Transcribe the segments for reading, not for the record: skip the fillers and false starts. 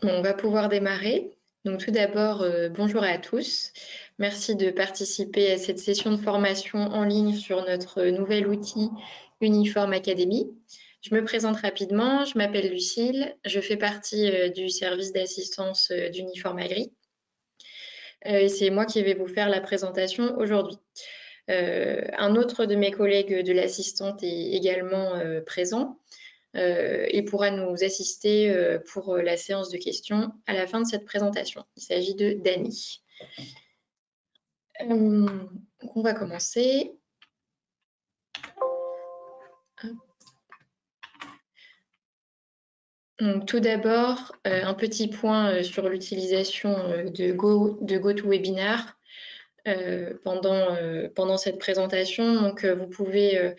Bon, on va pouvoir démarrer. Donc tout d'abord, bonjour à tous. Merci de participer à cette session de formation en ligne sur notre nouvel outil Uniform Academy. Je me présente rapidement, je m'appelle Lucille, je fais partie du service d'assistance d'Uniform Agri. Et c'est moi qui vais vous faire la présentation aujourd'hui. Un autre de mes collègues de l'assistante est également présent. Et pourra nous assister pour la séance de questions à la fin de cette présentation. Il s'agit de Dany. On va commencer. Donc, tout d'abord, un petit point sur l'utilisation de GoToWebinar. Pendant cette présentation. Donc, vous pouvez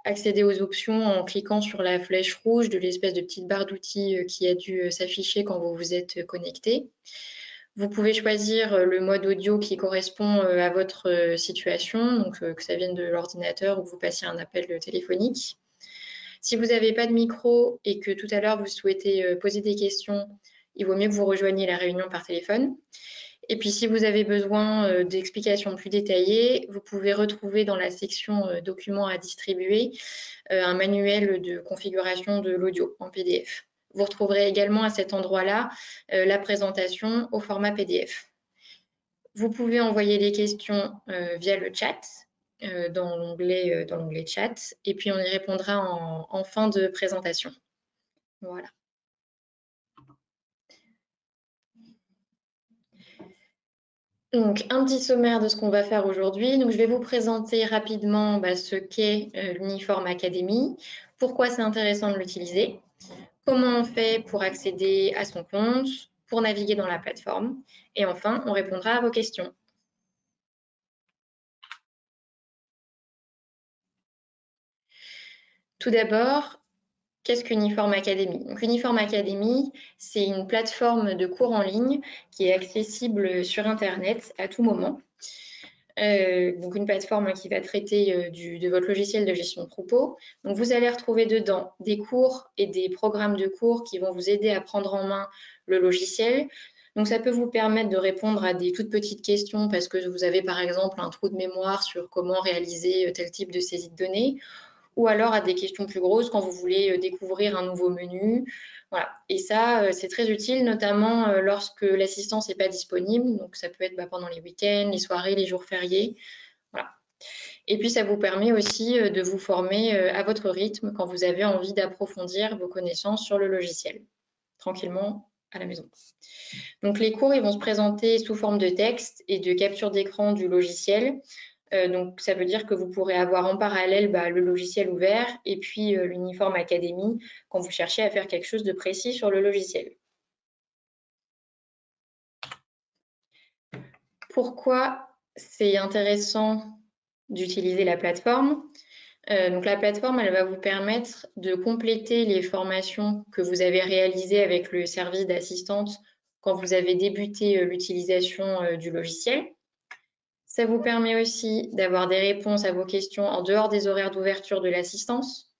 accéder aux options en cliquant sur la flèche rouge de l'espèce de petite barre d'outils qui a dû s'afficher quand vous vous êtes connecté. Vous pouvez choisir le mode audio qui correspond à votre situation, donc que ça vienne de l'ordinateur ou que vous passiez un appel téléphonique. Si vous n'avez pas de micro et que tout à l'heure vous souhaitez poser des questions, il vaut mieux que vous rejoigniez la réunion par téléphone. Et puis, si vous avez besoin d'explications plus détaillées, vous pouvez retrouver dans la section documents à distribuer un manuel de configuration de l'audio en PDF. Vous retrouverez également à cet endroit-là la présentation au format PDF. Vous pouvez envoyer les questions via le chat dans l'onglet chat et puis on y répondra en fin de présentation. Voilà. Donc, un petit sommaire de ce qu'on va faire aujourd'hui. Donc, je vais vous présenter rapidement ce qu'est l'Uniform Academy, pourquoi c'est intéressant de l'utiliser, comment on fait pour accéder à son compte, pour naviguer dans la plateforme, et enfin, on répondra à vos questions. Tout d'abord, qu'est-ce qu'Uniform Academy? Donc, Uniform Academy, c'est une plateforme de cours en ligne qui est accessible sur Internet à tout moment. Donc une plateforme qui va traiter de votre logiciel de gestion de troupeau. Donc vous allez retrouver dedans des cours et des programmes de cours qui vont vous aider à prendre en main le logiciel. Donc ça peut vous permettre de répondre à des toutes petites questions parce que vous avez par exemple un trou de mémoire sur comment réaliser tel type de saisie de données, ou alors à des questions plus grosses quand vous voulez découvrir un nouveau menu. Voilà. Et ça, c'est très utile, notamment lorsque l'assistance n'est pas disponible. Donc, ça peut être pendant les week-ends, les soirées, les jours fériés. Voilà. Et puis, ça vous permet aussi de vous former à votre rythme quand vous avez envie d'approfondir vos connaissances sur le logiciel, tranquillement à la maison. Donc, les cours, ils vont se présenter sous forme de texte et de capture d'écran du logiciel. Donc, ça veut dire que vous pourrez avoir en parallèle le logiciel ouvert et puis l'Uniform Academy quand vous cherchez à faire quelque chose de précis sur le logiciel. Pourquoi c'est intéressant d'utiliser la plateforme? Donc, la plateforme, elle va vous permettre de compléter les formations que vous avez réalisées avec le service d'assistante quand vous avez débuté l'utilisation du logiciel. Ça vous permet aussi d'avoir des réponses à vos questions en dehors des horaires d'ouverture de l'assistance.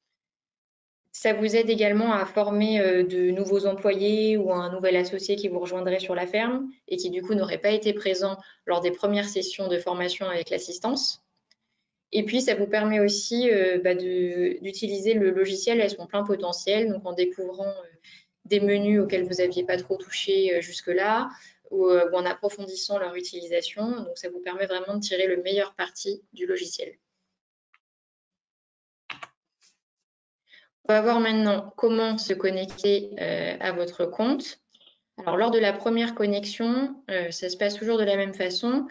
Ça vous aide également à former de nouveaux employés ou un nouvel associé qui vous rejoindrait sur la ferme et qui du coup n'aurait pas été présent lors des premières sessions de formation avec l'assistance. Et puis, ça vous permet aussi d'utiliser le logiciel à son plein potentiel, donc en découvrant des menus auxquels vous n'aviez pas trop touché jusque-là, ou en approfondissant leur utilisation. Donc, ça vous permet vraiment de tirer le meilleur parti du logiciel. On va voir maintenant comment se connecter à votre compte. Alors, lors de la première connexion, ça se passe toujours de la même façon.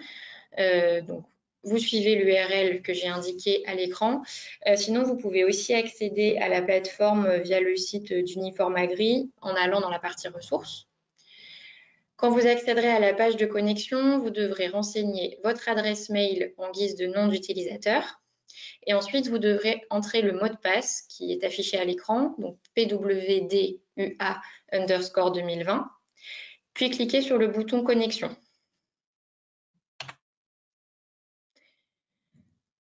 Donc, vous suivez l'URL que j'ai indiqué à l'écran. Sinon, vous pouvez aussi accéder à la plateforme via le site d'Uniform Agri en allant dans la partie ressources. Quand vous accéderez à la page de connexion, vous devrez renseigner votre adresse mail en guise de nom d'utilisateur. Et ensuite, vous devrez entrer le mot de passe qui est affiché à l'écran, donc PWDUA_2020, puis cliquez sur le bouton connexion.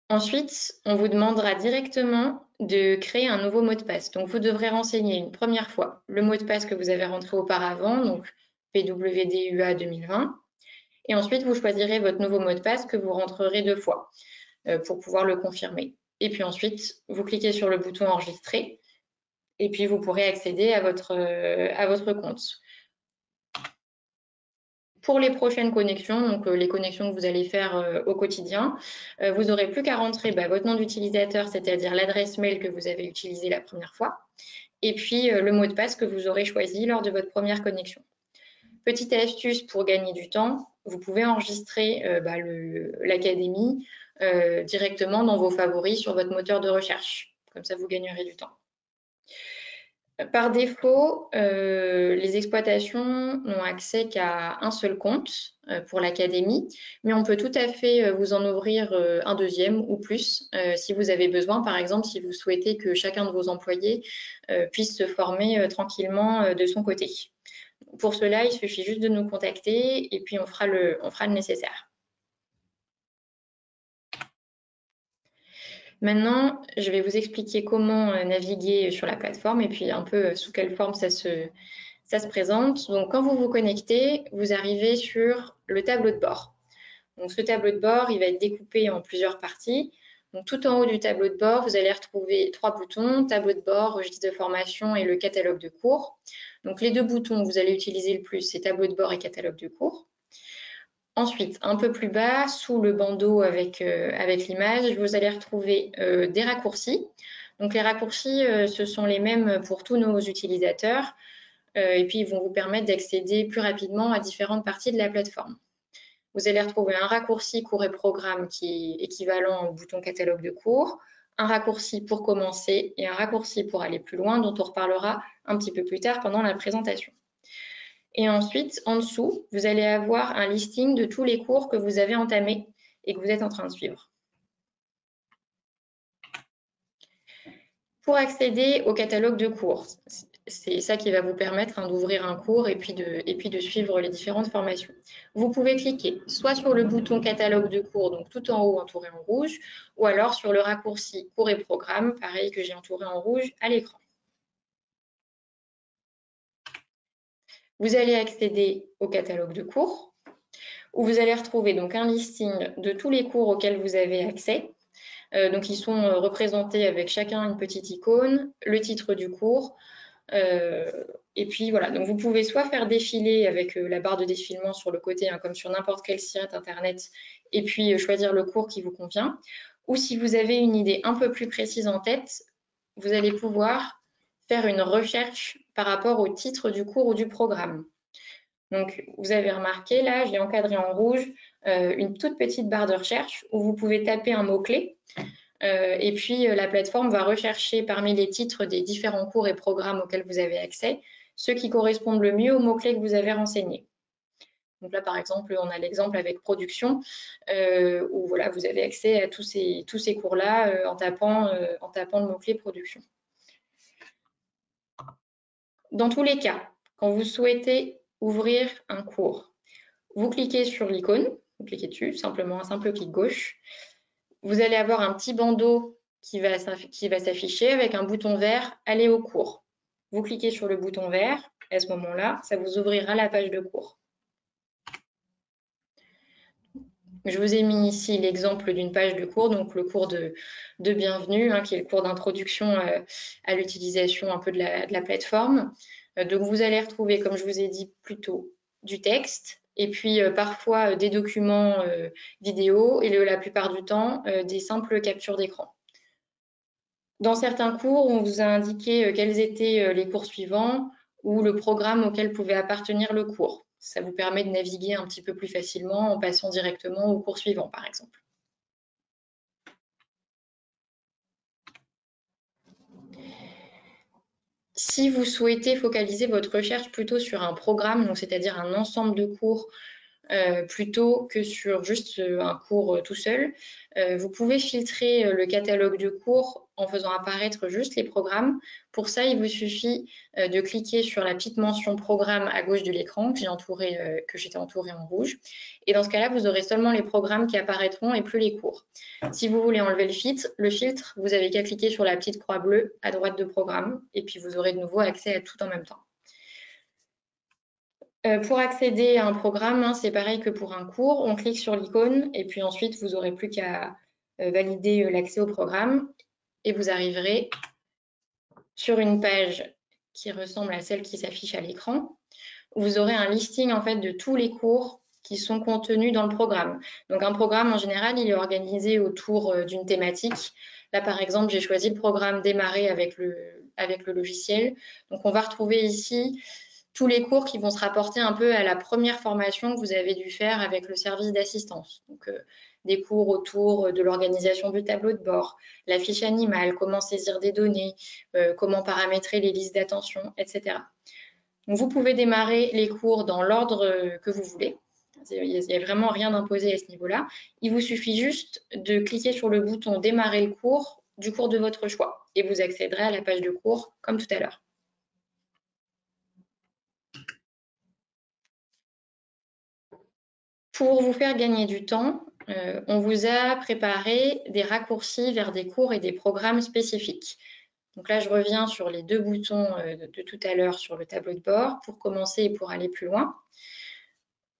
Ensuite, on vous demandera directement de créer un nouveau mot de passe. Donc, vous devrez renseigner une première fois le mot de passe que vous avez rentré auparavant, donc PWDUA 2020. Et ensuite, vous choisirez votre nouveau mot de passe que vous rentrerez 2 fois pour pouvoir le confirmer. Et puis ensuite, vous cliquez sur le bouton enregistrer et puis vous pourrez accéder à votre compte. Pour les prochaines connexions, donc les connexions que vous allez faire au quotidien, vous n'aurez plus qu'à rentrer votre nom d'utilisateur, c'est-à-dire l'adresse mail que vous avez utilisée la première fois, et puis le mot de passe que vous aurez choisi lors de votre première connexion. Petite astuce pour gagner du temps, vous pouvez enregistrer l'académie directement dans vos favoris sur votre moteur de recherche. Comme ça, vous gagnerez du temps. Par défaut, les exploitations n'ont accès qu'à un seul compte pour l'académie, mais on peut tout à fait vous en ouvrir un deuxième ou plus si vous avez besoin. Par exemple, si vous souhaitez que chacun de vos employés puisse se former tranquillement de son côté. Pour cela, il suffit juste de nous contacter et puis on fera le nécessaire. Maintenant, je vais vous expliquer comment naviguer sur la plateforme et puis un peu sous quelle forme ça se présente. Donc, quand vous vous connectez, vous arrivez sur le tableau de bord. Donc, ce tableau de bord, il va être découpé en plusieurs parties. Donc, tout en haut du tableau de bord, vous allez retrouver 3 boutons, tableau de bord, registre de formation et le catalogue de cours. Donc, les 2 boutons que vous allez utiliser le plus, c'est tableau de bord et catalogue de cours. Ensuite, un peu plus bas, sous le bandeau avec l'image, vous allez retrouver des raccourcis. Donc, les raccourcis, ce sont les mêmes pour tous nos utilisateurs et puis ils vont vous permettre d'accéder plus rapidement à différentes parties de la plateforme. Vous allez retrouver un raccourci cours et programme qui est équivalent au bouton catalogue de cours, un raccourci pour commencer et un raccourci pour aller plus loin dont on reparlera un petit peu plus tard pendant la présentation. Et ensuite, en dessous, vous allez avoir un listing de tous les cours que vous avez entamés et que vous êtes en train de suivre. Pour accéder au catalogue de cours, c'est ça qui va vous permettre d'ouvrir un cours et puis de suivre les différentes formations. Vous pouvez cliquer soit sur le bouton catalogue de cours, donc tout en haut entouré en rouge, ou alors sur le raccourci cours et programme, pareil que j'ai entouré en rouge à l'écran. Vous allez accéder au catalogue de cours, où vous allez retrouver donc un listing de tous les cours auxquels vous avez accès. Donc ils sont représentés avec chacun une petite icône, le titre du cours, et puis voilà. Donc vous pouvez soit faire défiler avec la barre de défilement sur le côté, comme sur n'importe quel site internet, et puis choisir le cours qui vous convient. Ou si vous avez une idée un peu plus précise en tête, vous allez pouvoir faire une recherche par rapport au titre du cours ou du programme. Donc, vous avez remarqué, là, j'ai encadré en rouge une toute petite barre de recherche où vous pouvez taper un mot-clé et puis la plateforme va rechercher parmi les titres des différents cours et programmes auxquels vous avez accès ceux qui correspondent le mieux aux mots-clés que vous avez renseignés. Donc là, par exemple, on a l'exemple avec production où voilà, vous avez accès à tous ces cours-là en tapant le mot-clé production. Dans tous les cas, quand vous souhaitez ouvrir un cours, vous cliquez sur l'icône, vous cliquez dessus, simplement un simple clic gauche. Vous allez avoir un petit bandeau qui va s'afficher avec un bouton vert « Aller au cours ». Vous cliquez sur le bouton vert, à ce moment-là, ça vous ouvrira la page de cours. Je vous ai mis ici l'exemple d'une page de cours, donc le cours de bienvenue, qui est le cours d'introduction à l'utilisation un peu de la plateforme. Donc vous allez retrouver, comme je vous ai dit, plutôt du texte, et puis parfois des documents vidéo, et la plupart du temps, des simples captures d'écran. Dans certains cours, on vous a indiqué quels étaient les cours suivants ou le programme auquel pouvait appartenir le cours. Ça vous permet de naviguer un petit peu plus facilement en passant directement au cours suivant, par exemple. Si vous souhaitez focaliser votre recherche plutôt sur un programme, donc c'est-à-dire un ensemble de cours, plutôt que sur juste un cours tout seul, vous pouvez filtrer le catalogue de cours en faisant apparaître juste les programmes. Pour ça, il vous suffit de cliquer sur la petite mention programme à gauche de l'écran que j'étais entourée en rouge. Et dans ce cas-là, vous aurez seulement les programmes qui apparaîtront et plus les cours. Si vous voulez enlever le filtre, vous avez qu'à cliquer sur la petite croix bleue à droite de programme et puis vous aurez de nouveau accès à tout en même temps. Pour accéder à un programme, hein, c'est pareil que pour un cours. On clique sur l'icône et puis ensuite, vous n'aurez plus qu'à valider l'accès au programme et vous arriverez sur une page qui ressemble à celle qui s'affiche à l'écran. Vous aurez un listing en fait de tous les cours qui sont contenus dans le programme. Donc un programme en général, il est organisé autour d'une thématique. Là par exemple, j'ai choisi le programme Démarrer avec le logiciel. Donc on va retrouver ici tous les cours qui vont se rapporter un peu à la première formation que vous avez dû faire avec le service d'assistance. Donc des cours autour de l'organisation du tableau de bord, la fiche animale, comment saisir des données, comment paramétrer les listes d'attention, etc. Donc, vous pouvez démarrer les cours dans l'ordre que vous voulez. Il n'y a vraiment rien d'imposé à ce niveau-là. Il vous suffit juste de cliquer sur le bouton Démarrer le cours du cours de votre choix et vous accéderez à la page de cours comme tout à l'heure. Pour vous faire gagner du temps, on vous a préparé des raccourcis vers des cours et des programmes spécifiques. Donc là, je reviens sur les deux boutons de tout à l'heure sur le tableau de bord pour commencer et pour aller plus loin.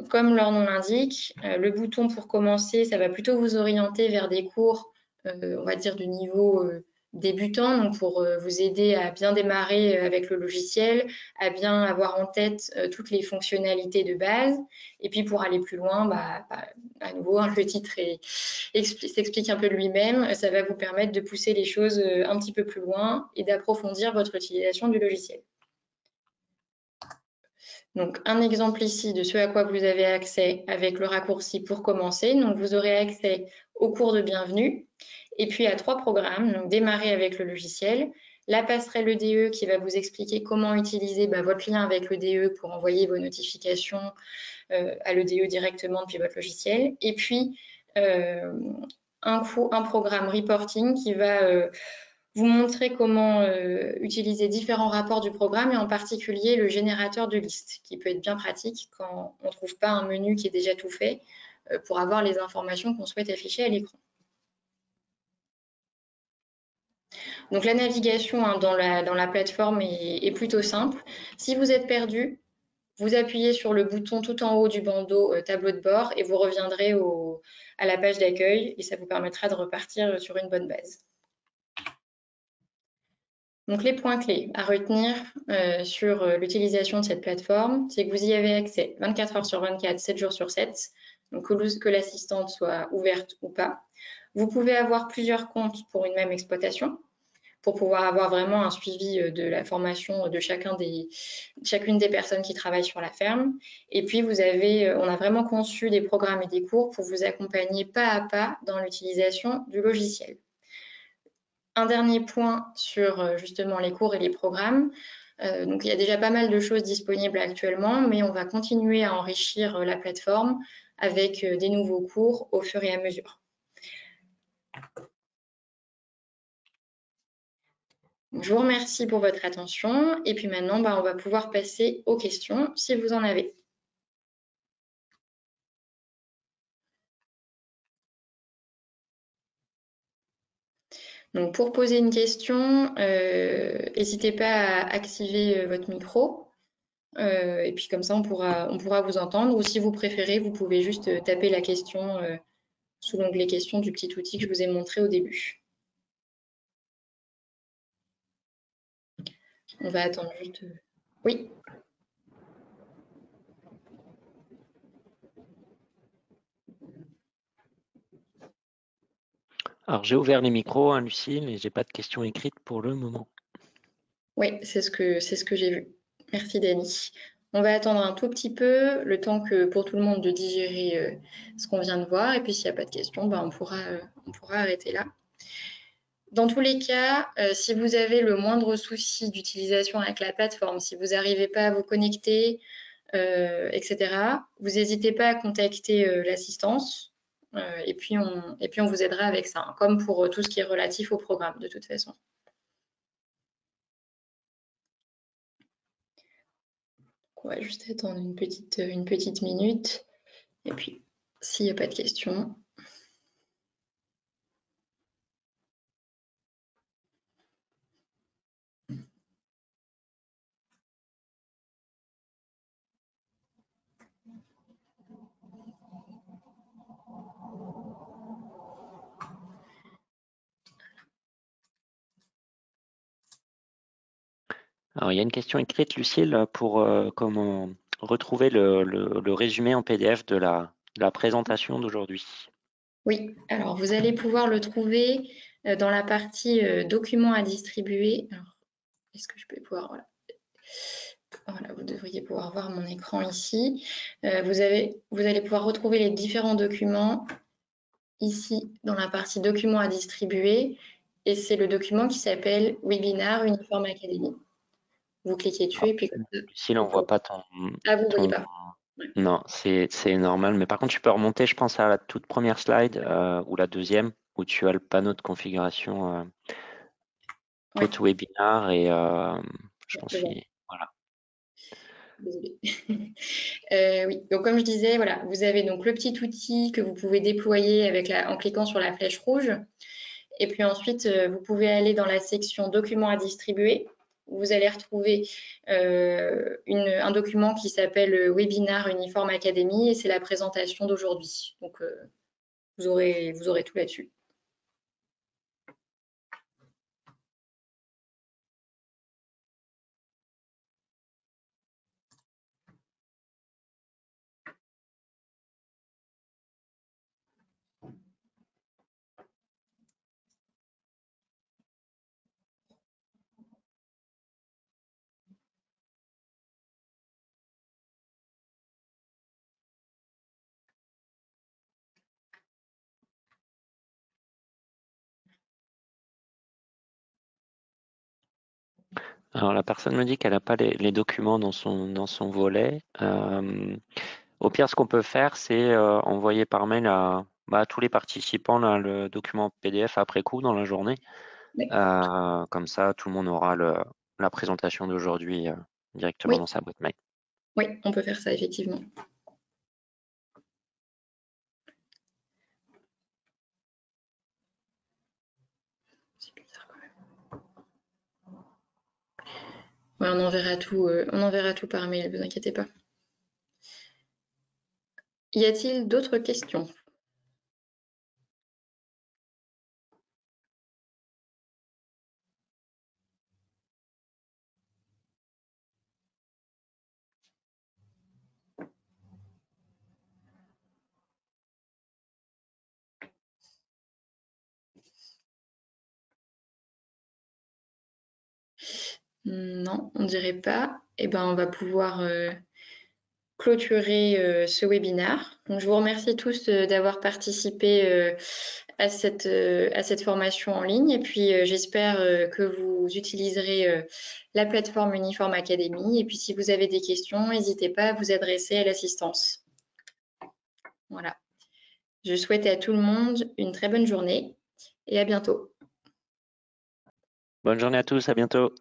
Comme leur nom l'indique, le bouton pour commencer, ça va plutôt vous orienter vers des cours, on va dire, du niveau débutant, donc pour vous aider à bien démarrer avec le logiciel, à bien avoir en tête toutes les fonctionnalités de base. Et puis pour aller plus loin, à nouveau, hein, le titre s'explique un peu de lui-même, ça va vous permettre de pousser les choses un petit peu plus loin et d'approfondir votre utilisation du logiciel. Donc, un exemple ici de ce à quoi vous avez accès avec le raccourci pour commencer. Donc, vous aurez accès au cours de bienvenue et puis à 3 programmes. Donc, démarrer avec le logiciel, la passerelle EDE qui va vous expliquer comment utiliser votre lien avec l'EDE pour envoyer vos notifications à l'EDE directement depuis votre logiciel. Et puis, un programme reporting qui va vous montrer comment utiliser différents rapports du programme et en particulier le générateur de listes qui peut être bien pratique quand on ne trouve pas un menu qui est déjà tout fait pour avoir les informations qu'on souhaite afficher à l'écran. Donc la navigation dans la plateforme est plutôt simple. Si vous êtes perdu, vous appuyez sur le bouton tout en haut du bandeau tableau de bord et vous reviendrez à la page d'accueil et ça vous permettra de repartir sur une bonne base. Donc les points clés à retenir sur l'utilisation de cette plateforme, c'est que vous y avez accès 24 heures sur 24, 7 jours sur 7, donc que l'assistante soit ouverte ou pas. Vous pouvez avoir plusieurs comptes pour une même exploitation, pour pouvoir avoir vraiment un suivi de la formation de chacune des personnes qui travaillent sur la ferme. Et puis on a vraiment conçu des programmes et des cours pour vous accompagner pas à pas dans l'utilisation du logiciel. Un dernier point sur justement les cours et les programmes. Donc il y a déjà pas mal de choses disponibles actuellement, mais on va continuer à enrichir la plateforme avec des nouveaux cours au fur et à mesure. Je vous remercie pour votre attention et puis maintenant on va pouvoir passer aux questions si vous en avez. Donc pour poser une question, n'hésitez pas à activer votre micro. Et puis comme ça, on pourra vous entendre. Ou si vous préférez, vous pouvez juste taper la question sous l'onglet questions du petit outil que je vous ai montré au début. On va attendre juste. Oui. Alors j'ai ouvert les micros, hein, Lucie, mais j'ai pas de questions écrites pour le moment. Oui, c'est ce que j'ai vu. Merci Dani. On va attendre un tout petit peu, le temps que pour tout le monde de digérer ce qu'on vient de voir. Et puis s'il n'y a pas de questions, on pourra arrêter là. Dans tous les cas, si vous avez le moindre souci d'utilisation avec la plateforme, si vous n'arrivez pas à vous connecter, etc., vous n'hésitez pas à contacter l'assistance et puis on vous aidera avec ça, hein, comme pour tout ce qui est relatif au programme de toute façon. On va juste attendre une petite minute et puis s'il n'y a pas de questions. Alors, il y a une question écrite, Lucille, pour comment retrouver le résumé en PDF de la présentation d'aujourd'hui. Oui, alors vous allez pouvoir le trouver dans la partie documents à distribuer. Alors, est-ce que je peux pouvoir... Voilà, vous devriez pouvoir voir mon écran ici. Vous allez pouvoir retrouver les différents documents ici dans la partie documents à distribuer. Et c'est le document qui s'appelle Webinar Uniform Academy. Vous cliquez dessus et puis comme ça, Lucille, on ne voit pas ton... Ah, vous ne voyez pas. Non, c'est normal. Mais par contre, tu peux remonter, je pense, à la toute première slide ou la deuxième, où tu as le panneau de configuration GoToWebinar et je pense que voilà. Désolée. Oui, donc comme je disais, voilà, vous avez donc le petit outil que vous pouvez déployer en cliquant sur la flèche rouge. Et puis ensuite, vous pouvez aller dans la section documents à distribuer. Vous allez retrouver un document qui s'appelle Webinar Uniform Academy et c'est la présentation d'aujourd'hui. Donc, vous aurez tout là-dessus. Alors, la personne me dit qu'elle n'a pas les documents dans son volet. Au pire, ce qu'on peut faire, c'est envoyer par mail à tous les participants là, le document PDF après coup dans la journée. Oui. Comme ça, tout le monde aura la présentation d'aujourd'hui directement Oui. dans sa boîte mail. Oui, on peut faire ça, effectivement. C'est bizarre quand même. Ouais, on enverra tout par mail, ne vous inquiétez pas. Y a-t-il d'autres questions? Non, on dirait pas. Eh ben, on va pouvoir clôturer ce webinaire. Donc, je vous remercie tous d'avoir participé à cette formation en ligne. Et puis, j'espère que vous utiliserez la plateforme Uniform Academy. Et puis, si vous avez des questions, n'hésitez pas à vous adresser à l'assistance. Voilà. Je souhaite à tout le monde une très bonne journée et à bientôt. Bonne journée à tous, à bientôt.